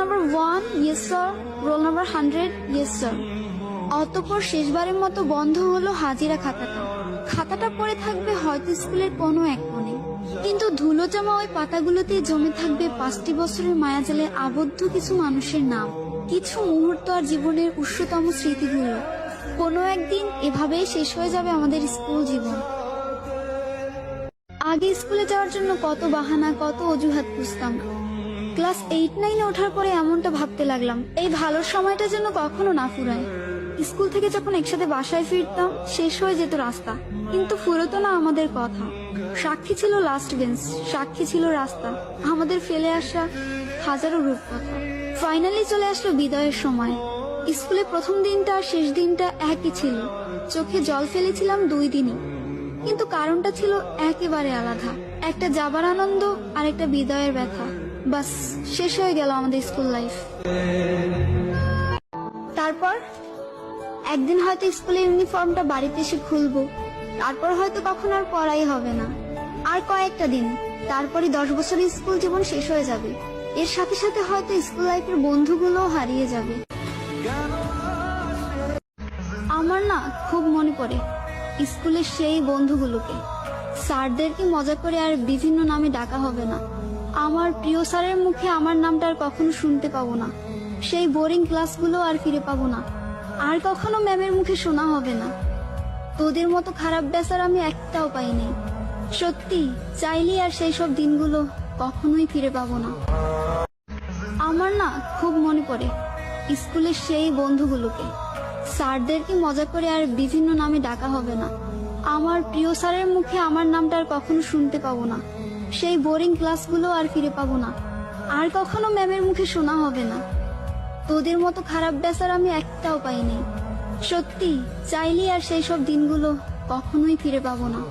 Number 1, yes sir. Roll number 100, yes sir. অতঃপর শেষবারের মতো বন্ধ হলো হাজিরা খাতাটা। খাতাটা পড়ে থাকবে হয়তো স্কুলের কোনো এক কোণে, কিন্তু ধুলো জমা ওই পাতাগুলোতে জমে থাকবে 5টি বছরের মায়াজালে আবদ্ধ কিছু মানুষের নাম, কিছু মুহূর্ত আর জীবনের উষ্ণতম স্মৃতিগুলো। কোনো একদিন এভাবেই শেষ হয়ে যাবে আমাদের স্কুল জীবন। আগে স্কুলে যাওয়ার জন্য কত বাহানা, কত অজুহাত খুঁজতাম। ক্লাস 8-9 ওঠার পরে এমনটা ভাবতে লাগলাম, এই ভালো সময়টা যেন কখনো না ফুরায়। স্কুল থেকে যখন একসাথে বাসায় ফিরতাম, শেষ হয়ে যেত রাস্তা, কিন্তু ফুরতো না আমাদের কথা। সাক্ষী ছিল লাস্ট বেঞ্চ, সাক্ষী ছিল রাস্তা, আমাদের ফেলে আসা হাজারো রূপকথা। ফাইনালি চলে আসলো বিদায়ের সময়। স্কুলে প্রথম দিনটা আর শেষ দিনটা একই ছিল। চোখে জল ফেলেছিলাম 2 দিনই, কিন্তু কারণটা ছিল একেবারে আলাদা। একটা যাবার আনন্দ আর একটা বিদায়ের ব্যথা। বাস, শেষ হয়ে গেল আমাদের স্কুল লাইফ। তারপর একদিন হয়তো স্কুলের ইউনিফর্মটা বাড়িতে এসে খুলবো, তারপর হয়তো কখন আর পড়াই হবে না। আর কয়েকটা দিন, তারপরে 10 বছরের স্কুল জীবন শেষ হয়ে যাবে। এর সাথে সাথে হয়তো স্কুল লাইফের বন্ধুগুলোও হারিয়ে যাবে। আমার না খুব মনে পড়ে স্কুলের সেই বন্ধুগুলোকে। স্যারদেরকে মজা করে আর বিভিন্ন নামে ডাকা হবে না। আমার প্রিয় স্যারের মুখে আমার নামটা আর কখনো শুনতে পাবো না। সেই বোরিং ক্লাসগুলো আর ফিরে পাবো না। আর কখনো ম্যামের মুখে শোনা হবে না, তোদের মতো খারাপ বেচার আমি একটাও পাইনি। সত্যি চাইলেই আর সেই সব দিনগুলো কখনোই ফিরে পাবো না। আমার না খুব মনে পড়ে স্কুলের সেই বন্ধুগুলোকে। স্যারদেরকে মজা করে আর বিভিন্ন নামে ডাকা হবে না। আমার প্রিয় স্যারের মুখে আমার নামটা আর কখনো শুনতে পাবো না। সেই বোরিং ক্লাসগুলো আর ফিরে পাবো না। আর কখনো ম্যামের মুখে শোনা হবে না, তোদের মতো খারাপ বেচার আমি একটাও পাইনি। সত্যি চাইলেই আর সেই সব দিনগুলো কখনোই ফিরে পাবো না।